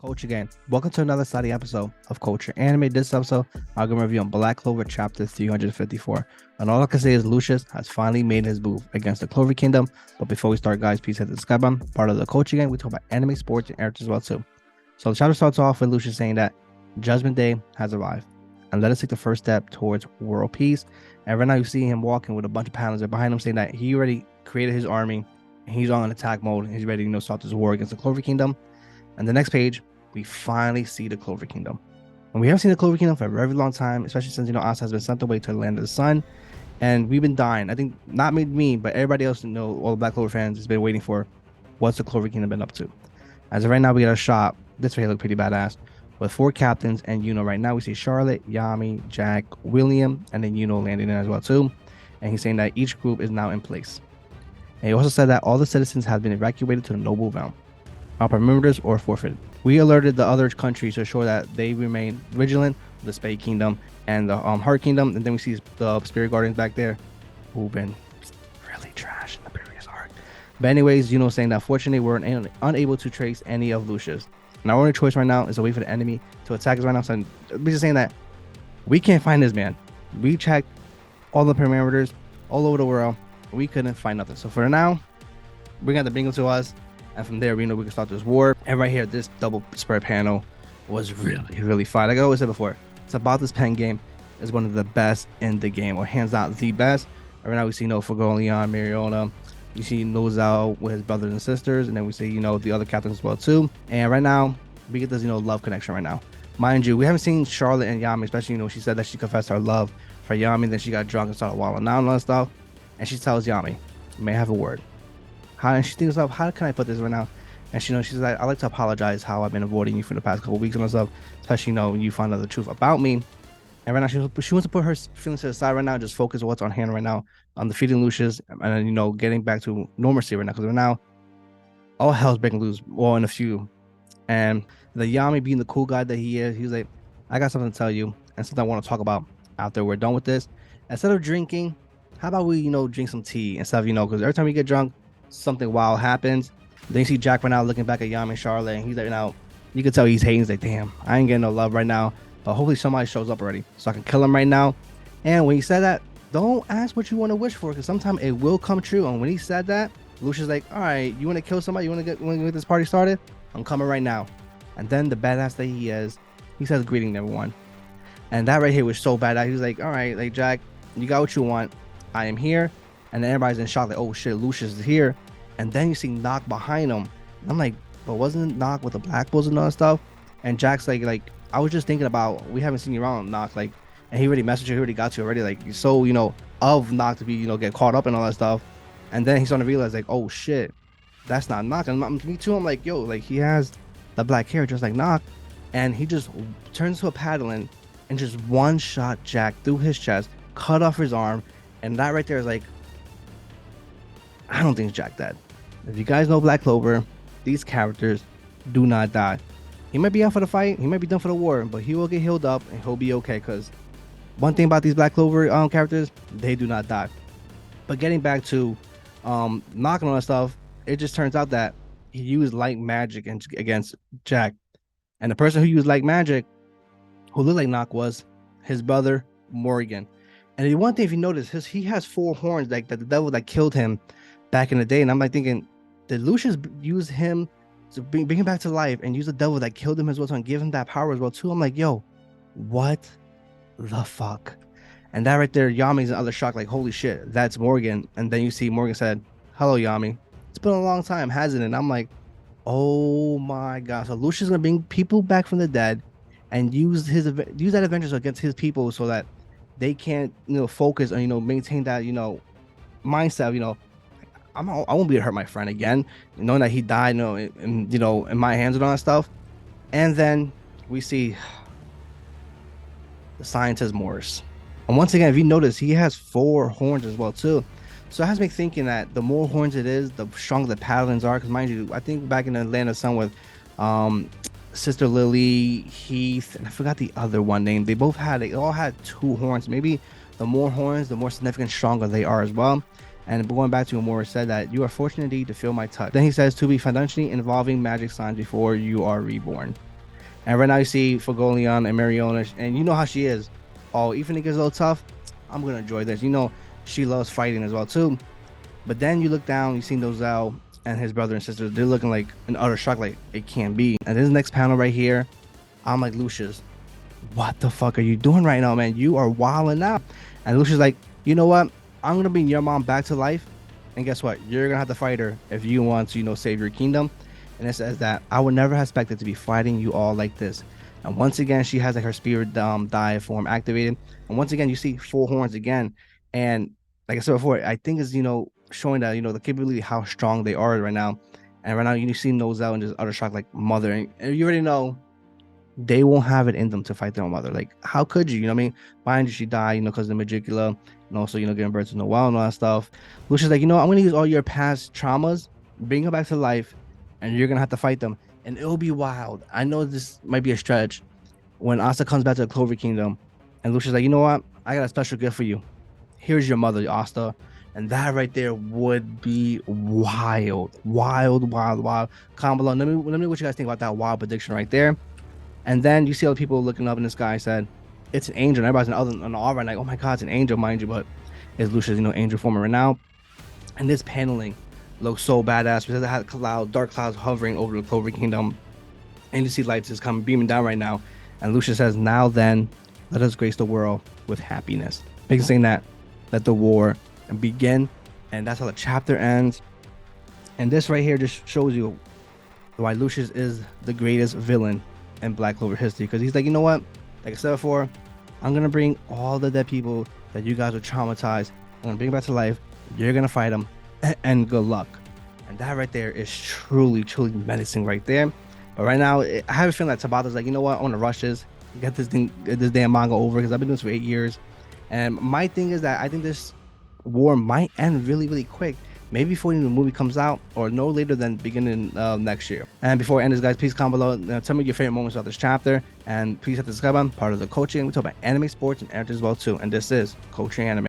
Coach again. Welcome to another study episode of Culture Anime. This episode, I'm going to review on Black Clover Chapter 354. And all I can say is Lucius has finally made his move against the Clover Kingdom. But before we start, guys, please hit the subscribe button. Part of the Coach again, we talk about anime, sports, and characters as well, too. So the chapter starts off with Lucius saying that Judgment Day has arrived. And let us take the first step towards world peace. And right now you see him walking with a bunch of paladins behind him saying that he already created his army. And he's on attack mode. And he's ready to start this war against the Clover Kingdom. And the next page, we finally see the Clover Kingdom. And we haven't seen the Clover Kingdom for a very long time, especially since, Asa has been sent away to the land of the sun. And we've been dying. I think not me, but everybody else, all the Black Clover fans has been waiting for what's the Clover Kingdom been up to. As of right now, we got a shot. This way look pretty badass. With 4 captains, and right now we see Charlotte, Yami, Jack, William, and then landing in as well too. And he's saying that each group is now in place. And he also said that all the citizens have been evacuated to the noble realm. Our perimeters or forfeited. We alerted the other countries to ensure that they remain vigilant, the Spade Kingdom and the Heart Kingdom. And then we see the Spirit Guardians back there who've been really trash in the previous arc. But anyways, saying that fortunately we're unable to trace any of Lucius. And our only choice right now is to wait for the enemy to attack us right now. So we're just saying that we can't find this man. We checked all the perimeters all over the world. We couldn't find nothing. So for now, we're going to bring him to us. And from there, we know we can start this war. And right here, this double spread panel was really fun. Like I always said before, it's about this pen game is one of the best in the game, or hands out the best. And right now we see Fuego, Leon, Mariona. You see Nozal with his brothers and sisters, and then we see the other captains as well too. And right now we get this love connection right now. Mind you, we haven't seen Charlotte and Yami, especially she said that she confessed her love for Yami, then she got drunk and started wilding out and all that stuff. And she tells Yami, "May I have a word?" And she thinks of how can I put this right now? And she's like, "I'd like to apologize how I've been avoiding you for the past couple of weeks and stuff, especially when you find out the truth about me." And right now she wants to put her feelings to the side right now and just focus on what's on hand right now on defeating Lucius and getting back to normalcy right now, because right now all hell's breaking loose, well, in a few. And the Yami, being the cool guy that he is, he's like, "I got something to tell you and something I want to talk about after we're done with this. Instead of drinking, how about we drink some tea and stuff, because every time we get drunk something wild happens." Then you see Jack right now looking back at Yami and Charlotte, and he's like, you can tell he's hating. He's like, "Damn, I ain't getting no love right now, but hopefully somebody shows up already so I can kill him right now." And when he said that, don't ask what you want to wish for, because sometimes it will come true. And when he said that, Lucia's like, "All right, you want to kill somebody? You want to get this party started? I'm coming right now." And then the badass that he is, he says, "Greeting everyone." And that right here was so badass. He was like, "All right, like Jack, you got what you want. I am here." And then everybody's in shock, like, "Oh shit, Lucius is here." And then you see Nock behind him. And I'm like, but wasn't Nock with the Black Bulls and all that stuff? And Jack's like, I was just thinking about, we haven't seen you around, Nock. And he already messaged you, he already got you already. You're so, of Nock to be, get caught up in all that stuff. And then he's starting to realize, oh shit, that's not Nock. And me too, I'm like, yo, he has the black hair just like Nock. And he just turns to a paddling and just one shot Jack through his chest, cut off his arm. And that right there is I don't think it's Jack dead. If you guys know Black Clover, these characters do not die. He might be out for the fight, he might be done for the war, but he will get healed up and he'll be okay, because one thing about these Black Clover characters, they do not die. But getting back to knocking on that stuff, it just turns out that he used light magic against Jack. And the person who used light magic, who looked like Nock, was his brother Morgan. And the one thing, if you notice, he has 4 horns that the devil that killed him back in the day. And I'm thinking, did Lucius use him to bring him back to life and use the devil that killed him as well to give him that power as well too? I'm like, yo, what the fuck? And that right there, Yami's in other shock, like, holy shit, that's Morgan. And then you see Morgan said, "Hello, Yami. It's been a long time, hasn't it?" And I'm like, oh my god. So Lucius is gonna bring people back from the dead and use that adventure against his people so that they can't focus on maintain that mindset. I won't be able to hurt my friend again, knowing that he died, in my hands and all that stuff. And then we see the scientist Morris. And once again, if you notice, he has 4 horns as well too. So it has me thinking that the more horns it is, the stronger the paladins are. Because mind you, I think back in the Land of Sun with Sister Lily, Heath, and I forgot the other one name. They all had 2 horns. Maybe the more horns, the more significant, stronger they are as well. And going back to Morris said that you are fortunate indeed to feel my touch. Then he says to be financially involving magic signs before you are reborn. And right now you see Fagolion and Mariona, and you know how she is. Oh, even if it gets a little tough, I'm gonna enjoy this. You know, she loves fighting as well too. But then you look down, you see Nozel and his brother and sister. They're looking like an utter shock, like it can't be. And this next panel right here, I'm like, Lucius, what the fuck are you doing right now, man? You are wilding out. And Lucius like, you know what? I'm gonna bring your mom back to life, and guess what? You're gonna have to fight her if you want to, save your kingdom. And it says that I would never have expected to be fighting you all like this. And once again, she has like her spirit dive form activated. And once again, you see four horns again. And like I said before, I think is showing that the capability how strong they are right now. And right now you see Nozel and just utter shock like mother. And you already know they won't have it in them to fight their own mother. Like, how could you? You know what I mean? Mind you, she died, because of the Magicula, and also, giving birth to Noel and all that stuff. Lucia's like, I'm gonna use all your past traumas, bring her back to life, and you're gonna have to fight them. And it'll be wild. I know this might be a stretch. When Asta comes back to the Clover Kingdom, and Lucia's like, you know what? I got a special gift for you. Here's your mother, Asta. And that right there would be wild. Wild, wild, wild. Comment below. Let me know what you guys think about that wild prediction right there. And then you see all the people looking up in the sky said, it's an angel. And everybody's in awe right, like, oh my God, it's an angel, mind you. But it's Lucia's, angel form right now. And this paneling looks so badass because it had dark clouds hovering over the Clover Kingdom. And you see lights is coming, beaming down right now. And Lucia says, now then, let us grace the world with happiness. Basically saying that, let the war begin. And that's how the chapter ends. And this right here just shows you why Lucius is the greatest villain in Black Clover history, because he's like, you know what, like I said before, I'm gonna bring all the dead people that you guys are traumatized, I'm gonna bring them back to life, you're gonna fight them, and good luck. And that right there is truly menacing right there. But right now I have a feeling that Tabata's like, you know what, I want to rush this, get this damn manga over, because I've been doing this for 8 years. And my thing is that I think this war might end really quick, maybe before the movie comes out, or no later than beginning next year. And before I end this, guys, please comment below, tell me your favorite moments of this chapter, and please hit the subscribe button, part of the coaching. We talk about anime, sports, and entertainment as well too. And this is Coaching Anime.